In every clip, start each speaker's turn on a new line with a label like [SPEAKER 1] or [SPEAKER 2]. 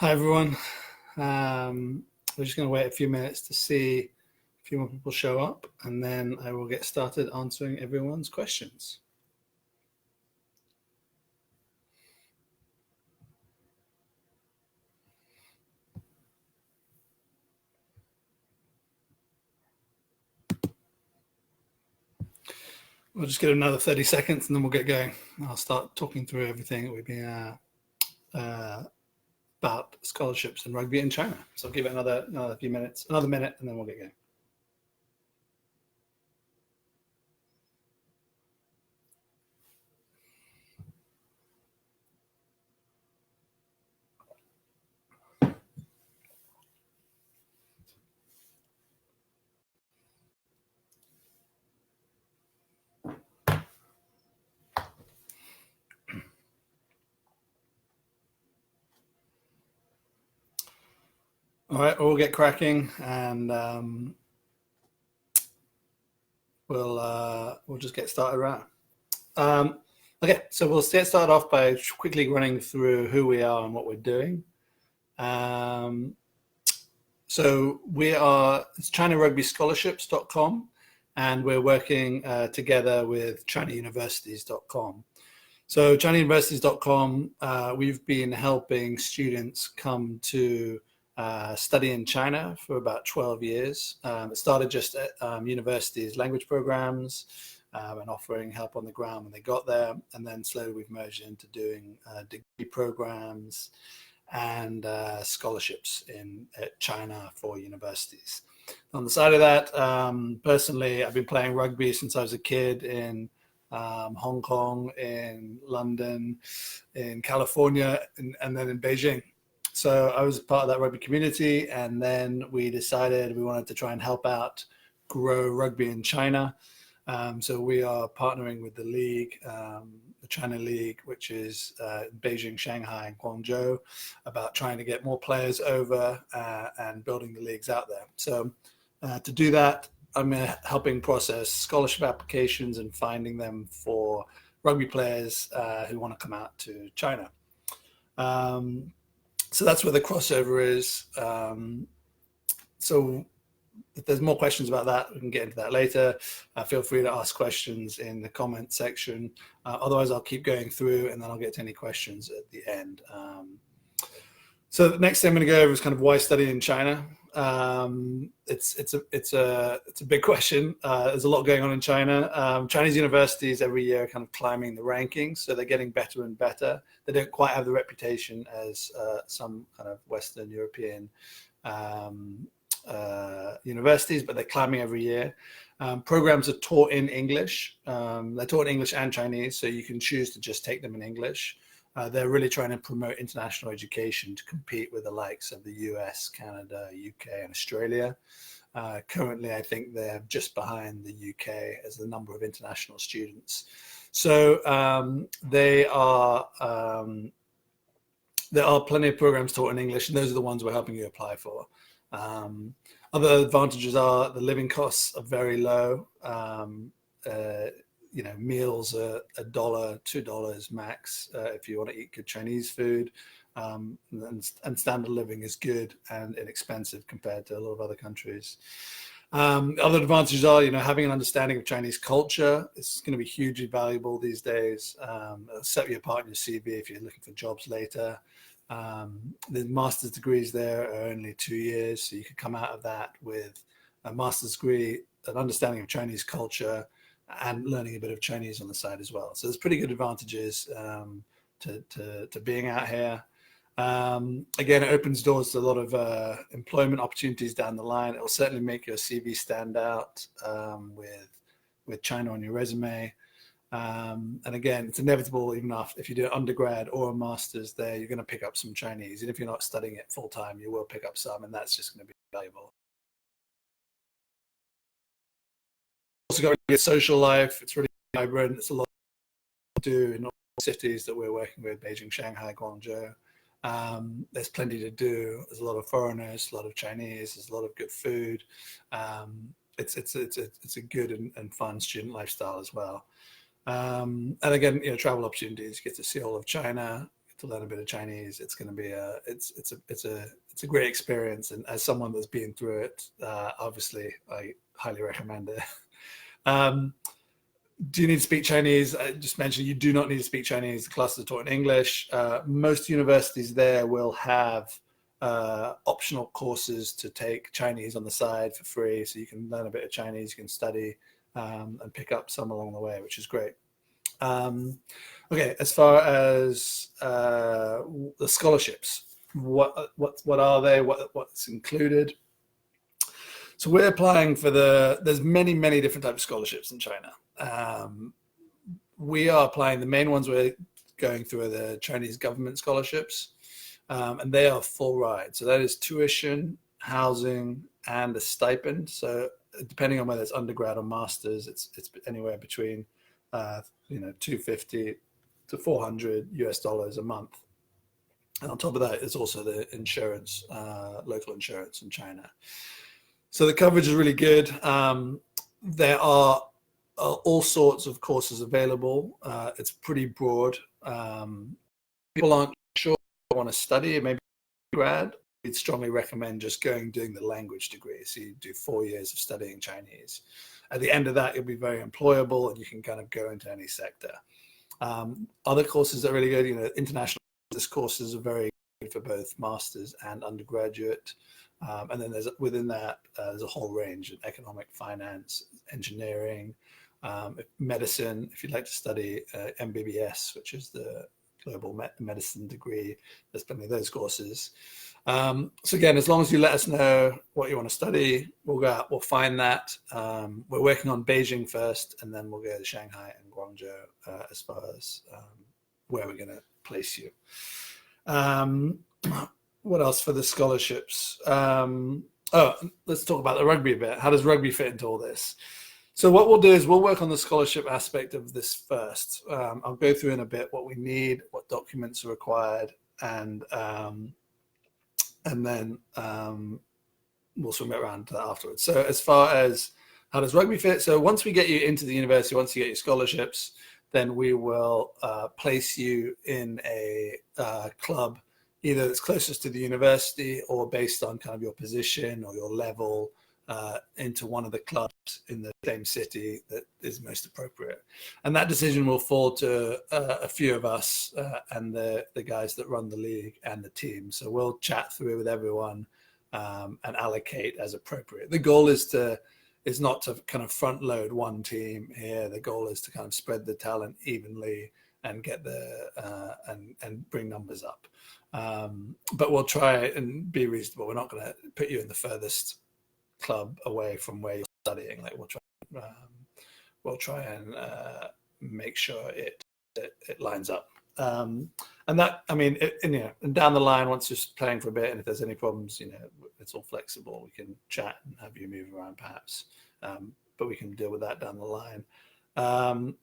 [SPEAKER 1] Hi, everyone. We're just going to wait a few minutes to see a few more people show up, and then I will get started answering everyone's questions. We'll just get another 30 seconds and then we'll get going. I'll start talking through everything that we've been about scholarships and rugby in China. So I'll give it another few minutes, another minute, and then we'll get going. All right, we'll get cracking, and we'll just get started right. Okay, so we'll get started off by quickly running through who we are and what we're doing. So it's ChinaRugbyScholarships.com, and we're working together with ChinaUniversities.com. So ChinaUniversities.com, we've been helping students come to study in China for about 12 years. It started just at universities' language programs and offering help on the ground when they got there. And then slowly we've merged into doing degree programs and scholarships at China for universities. On the side of that, personally, I've been playing rugby since I was a kid in Hong Kong, in London, in California, and then in Beijing. So I was part of that rugby community, and then we decided we wanted to try and help out grow rugby in China. So we are partnering with the league, the China League, which is Beijing, Shanghai, and Guangzhou, about trying to get more players over and building the leagues out there. So to do that, I'm helping process scholarship applications and finding them for rugby players who want to come out to China. So that's where the crossover is. So if there's more questions about that, we can get into that later. Feel free to ask questions in the comment section. Otherwise, I'll keep going through and then I'll get to any questions at the end. So the next thing I'm going to go over is kind of why study in China. It's a big question. There's a lot going on in China. Chinese universities every year are kind of climbing the rankings, so they're getting better and better. They don't quite have the reputation as some kind of Western European universities, but they're climbing every year. Programs are taught in English. They're taught in English and Chinese, so you can choose to just take them in English. They're really trying to promote international education to compete with the likes of the US, Canada, UK, and Australia. Currently, I think they're just behind the UK as the number of international students. So there are plenty of programs taught in English, and those are the ones we're helping you apply for. Other advantages are the living costs are very low. Meals are $1, $2 max if you want to eat good Chinese food, and standard living is good and inexpensive compared to a lot of other countries. Other advantages are, having an understanding of Chinese culture. It's going to be hugely valuable these days. It'll set you apart in your CV if you're looking for jobs later. The master's degrees there are only 2 years, so you could come out of that with a master's degree, an understanding of Chinese culture, and learning a bit of Chinese on the side as well. So there's pretty good advantages to being out here. Again, it opens doors to a lot of employment opportunities down the line. It will certainly make your CV stand out with China on your resume. And again, it's inevitable, even if you do an undergrad or a master's there, you're going to pick up some Chinese. And if you're not studying it full time, you will pick up some, and that's just going to be valuable. Also got a good social life. It's really vibrant. It's a lot to do in all cities that we're working with, Beijing, Shanghai, Guangzhou. There's plenty to do. There's a lot of foreigners, a lot of Chinese, there's a lot of good food. It's a good and fun student lifestyle as well. And again, travel opportunities. You get to see all of China, get to learn a bit of Chinese. It's going to be it's a great experience, and as someone that's been through it, obviously I highly recommend it. Do you need to speak Chinese? I just mentioned you do not need to speak Chinese. The classes are taught in English. Most universities there will have optional courses to take Chinese on the side for free, so you can learn a bit of Chinese, you can study and pick up some along the way, which is great. Okay, as far as the scholarships, what are they? What's included? So we're applying for there's many different types of scholarships in China. We are applying, the main ones we're going through are the Chinese government scholarships, and they are full ride. So that is tuition, housing, and a stipend. So depending on whether it's undergrad or masters, it's anywhere between $250 to $400 a month. And on top of that, it's also the insurance, local insurance in China. So the coverage is really good. There are all sorts of courses available. It's pretty broad. People aren't sure they want to study, maybe grad. We'd strongly recommend just doing the language degree. So you do 4 years of studying Chinese. At the end of that, you'll be very employable, and you can kind of go into any sector. Other courses that are really good, international business courses are very good for both masters and undergraduate. And then within that, there's a whole range of economic, finance, engineering, medicine. If you'd like to study MBBS, which is the global medicine degree, there's plenty of those courses. So again, as long as you let us know what you want to study, we'll go out, we'll find that. We're working on Beijing first, and then we'll go to Shanghai and Guangzhou as far as where we're going to place you. What else for the scholarships? Let's talk about the rugby a bit. How does rugby fit into all this? So what we'll do is we'll work on the scholarship aspect of this first. I'll go through in a bit what we need, what documents are required, and then we'll swing it around to that afterwards. So as far as how does rugby fit? So once we get you into the university, once you get your scholarships, then we will place you in a club, either that's closest to the university or based on kind of your position or your level, into one of the clubs in the same city that is most appropriate. And that decision will fall to a few of us and the guys that run the league and the team. So we'll chat through with everyone and allocate as appropriate. The goal is not to kind of front load one team here. The goal is to kind of spread the talent evenly and get and bring numbers up. But we'll try and be reasonable. We're not going to put you in the furthest club away from where you're studying. Like we'll try and make sure it lines up. And that, I mean, and down the line, once you're playing for a bit, and if there's any problems, it's all flexible. We can chat and have you move around perhaps, but we can deal with that down the line.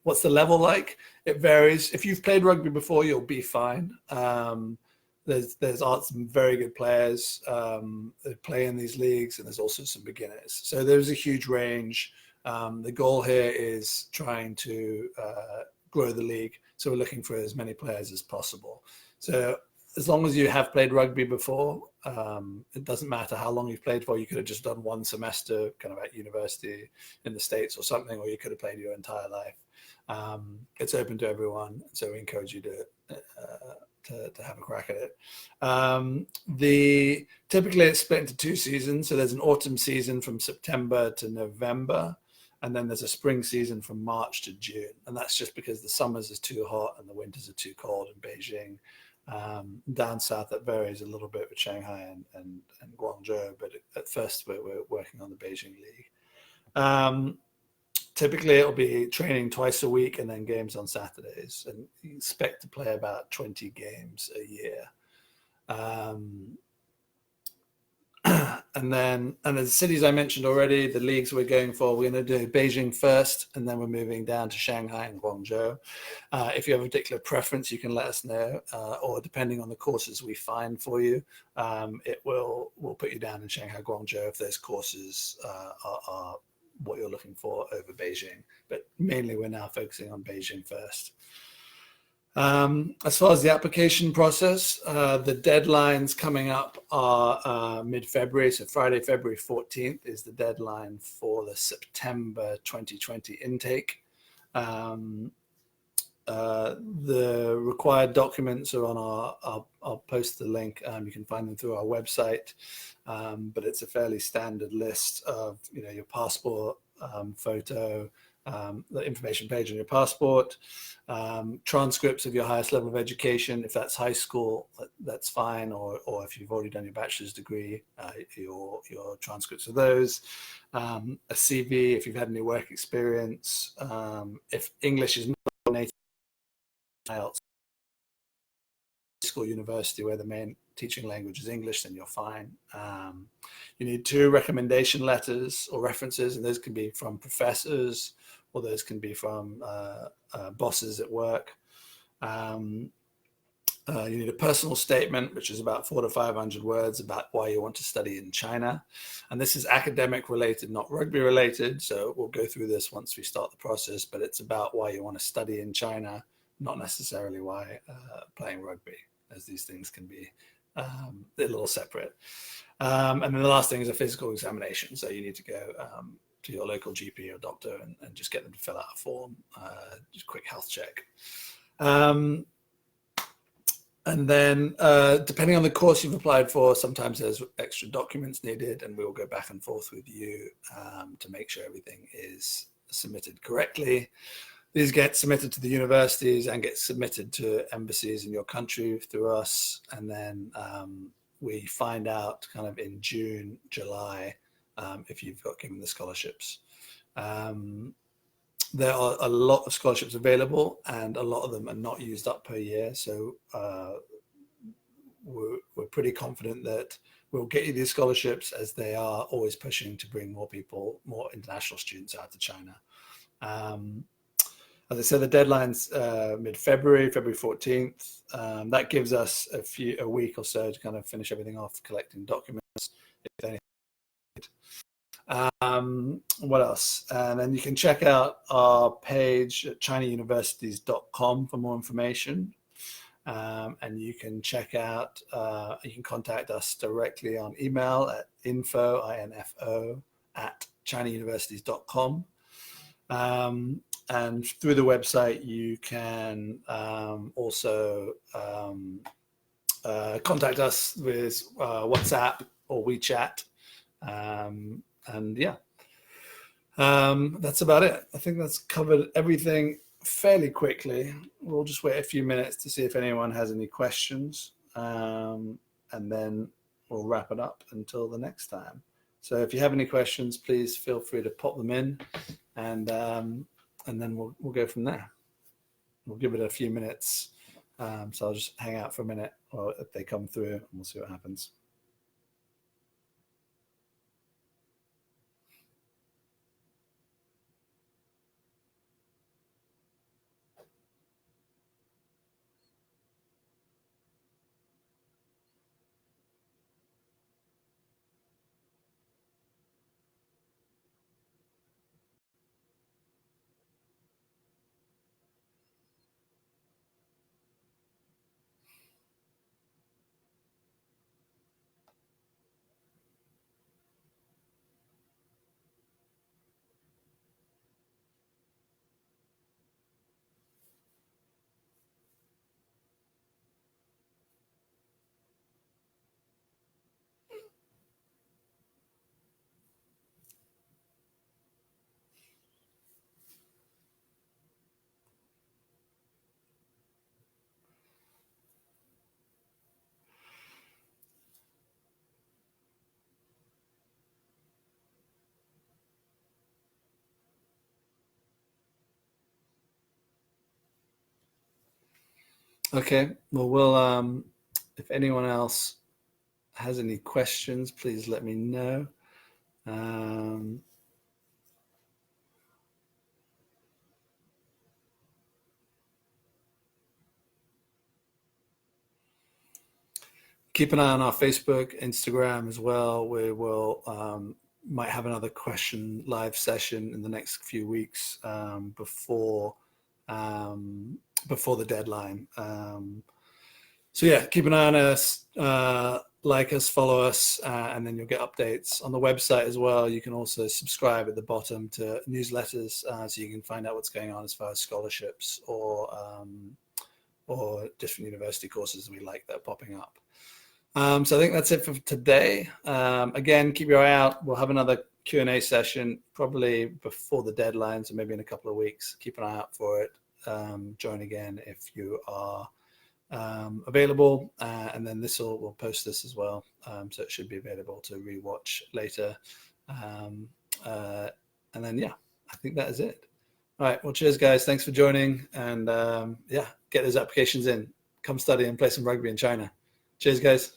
[SPEAKER 1] What's the level like? It varies. If you've played rugby before, you'll be fine. There's some very good players that play in these leagues, and there's also some beginners. So there's a huge range. The goal here is trying to grow the league. So we're looking for as many players as possible. So as long as you have played rugby before, it doesn't matter how long you've played for. You could have just done one semester kind of at university in the States or something, or you could have played your entire life. It's open to everyone. So we encourage you to have a crack at it. Typically it's split into 2 seasons. So there's an autumn season from September to November, and then there's a spring season from March to June. And that's just because the summers is too hot and the winters are too cold in Beijing. Down south, that varies a little bit with Shanghai and Guangzhou, but at first we're working on the Beijing League. Typically it'll be training twice a week and then games on Saturdays, and you expect to play about 20 games a year. And the cities I mentioned already, the leagues we're going for, we're going to do Beijing first, and then we're moving down to Shanghai and Guangzhou. If you have a particular preference, you can let us know, or depending on the courses we find for you, we'll put you down in Shanghai, Guangzhou if those courses are what you're looking for over Beijing. But mainly we're now focusing on Beijing first. As far as the application process, the deadlines coming up are mid-February. So Friday, February 14th is the deadline for the September 2020 intake. The required documents are on I'll post the link. You can find them through our website, but it's a fairly standard list of, your passport, photo, the information page on your passport, transcripts of your highest level of education. If that's high school, that's fine. Or if you've already done your bachelor's degree, your transcripts of those, a CV, if you've had any work experience, if English is not native IELTS, school, university, where the main teaching language is English, then you're fine. You need 2 recommendation letters or references, and those can be from professors, or those can be from bosses at work. You need a personal statement, which is about 400 to 500 words about why you want to study in China. And this is academic related, not rugby related. So we'll go through this once we start the process, but it's about why you want to study in China, not necessarily why playing rugby, as these things can be a little separate. And then the last thing is a physical examination. So you need to go to your local GP or doctor and just get them to fill out a form, just a quick health check. And then depending on the course you've applied for, sometimes there's extra documents needed, and we'll go back and forth with you to make sure everything is submitted correctly. These get submitted to the universities and get submitted to embassies in your country through us. And then we find out kind of in June, July, if you've got given the scholarships. There are a lot of scholarships available, and a lot of them are not used up per year. So we're pretty confident that we'll get you these scholarships, as they are always pushing to bring more people, more international students out to China. As I said, the deadline's mid-February, February 14th. That gives us a week or so to kind of finish everything off, collecting documents, if anything. What else? And then you can check out our page at chinauniversities.com for more information. And you can check out, you can contact us directly on email at info at chinauniversities.com. And through the website, you can also contact us with WhatsApp or WeChat. And yeah, that's about it. I think that's covered everything fairly quickly. We'll just wait a few minutes to see if anyone has any questions, and then we'll wrap it up until the next time. So if you have any questions, please feel free to pop them in, and then we'll go from there. We'll give it a few minutes. So I'll just hang out for a minute, or if they come through, and we'll see what happens. Okay, well, we'll if anyone else has any questions, please let me know. Keep an eye on our Facebook, Instagram as well. We will might have another question live session in the next few weeks before before the deadline. So yeah, keep an eye on us, like us, follow us, and then you'll get updates on the website as well. You can also subscribe at the bottom to newsletters, so you can find out what's going on as far as scholarships or different university courses we like that are popping up. So I think that's it for today. Again, keep your eye out. We'll have another Q&A session probably before the deadline, so maybe in a couple of weeks. Keep an eye out for it. Join again if you are available, and then we'll post this as well, so it should be available to rewatch later. And then yeah, I think that is it. All right, well, cheers guys, thanks for joining, and yeah, get those applications in, come study and play some rugby in China. Cheers guys.